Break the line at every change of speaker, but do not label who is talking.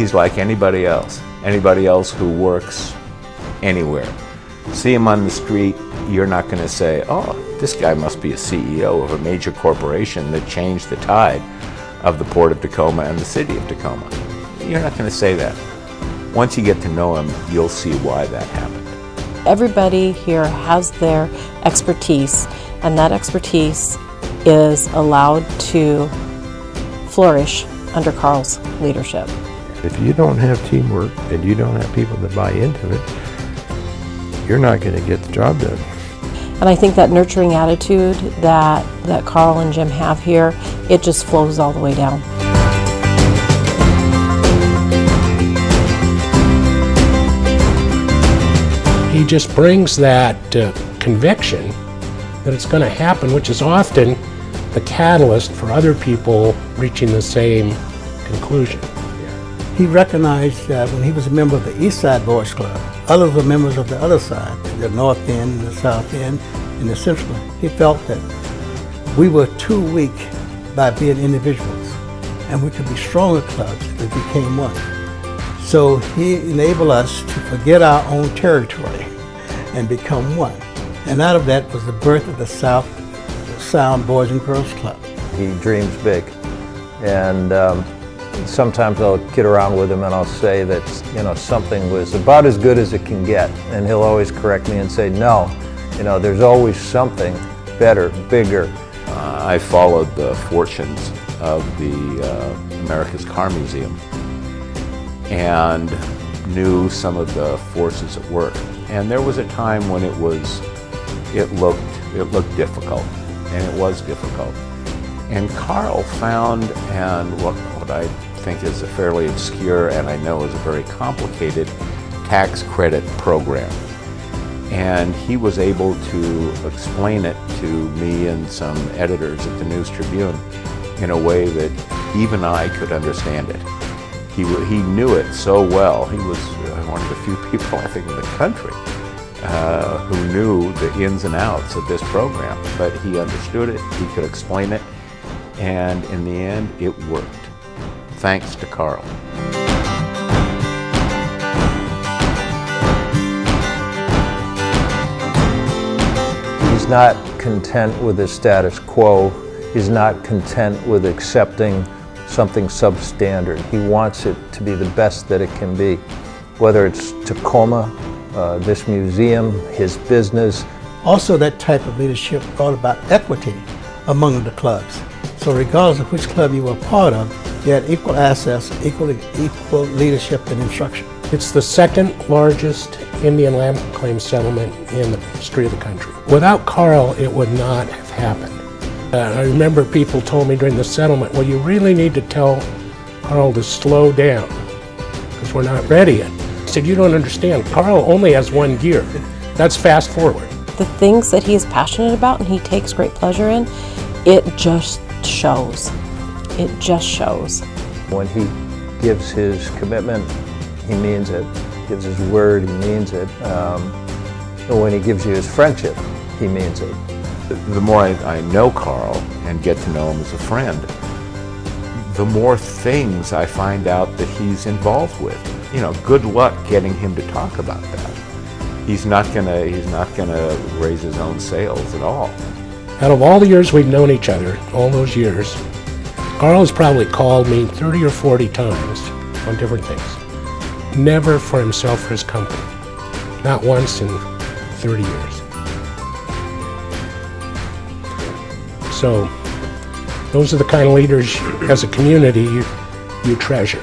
he's like anybody else who works anywhere. See him on the street, you're not going to say, oh, this guy must be a CEO of a major corporation that changed the tide of the Port of Tacoma and the city of Tacoma. You're not going to say that. Once you get to know him, you'll see why that happened.
Everybody here has their expertise, and that expertise is allowed to flourish under Karl's leadership.
If you don't have teamwork and you don't have people that buy into it, you're not going to get the job done.
And I think that nurturing attitude that Karl and Jim have here, it just flows all the way down.
He just brings that conviction that it's going to happen, which is often the catalyst for other people reaching the same conclusion.
He recognized that when he was a member of the East Side Boys Club, others were members of the other side, the North End, the South End, and the Central End. He felt that we were too weak by being individuals, and we could be stronger clubs if we became one. So he enabled us to forget our own territory and become one. And out of that was the birth of the South Sound Boys and Girls Club.
He dreams big, and sometimes I'll kid around with him and I'll say that, something was about as good as it can get, and he'll always correct me and say, no, there's always something better, bigger.
I followed the fortunes of the America's Car Museum and knew some of the forces at work. And there was a time when it looked difficult, and it was difficult. And Karl found, and what I think is a fairly obscure and I know is a very complicated tax credit program. And he was able to explain it to me and some editors at the News Tribune in a way that even I could understand it. He knew it so well. He was one of the few people, I think, in the country who knew the ins and outs of this program. But he understood it, he could explain it, and in the end, it worked, thanks to Karl.
He's not content with the status quo. He's not content with accepting something substandard. He wants it to be the best that it can be, whether it's Tacoma, this museum, his business.
Also, that type of leadership brought about equity among the clubs. So regardless of which club you were part of, you had equal access, equal leadership and instruction.
It's the second largest Indian land claim settlement in the history of the country. Without Karl, it would not have happened. I remember people told me during the settlement, well, you really need to tell Karl to slow down because we're not ready yet. I said, you don't understand. Karl only has one gear. That's fast forward.
The things that he is passionate about and he takes great pleasure in, it just shows. It just shows.
When he gives his commitment, he means it. Gives his word, he means it. And when he gives you his friendship, he means it.
The more I know Karl and get to know him as a friend, the more things I find out that he's involved with. Good luck getting him to talk about that. He's not gonna raise his own sails at all.
Out of all the years we've known each other, all those years, Karl has probably called me 30 or 40 times on different things. Never for himself or his company. Not once in 30 years. So those are the kind of leaders as a community you treasure.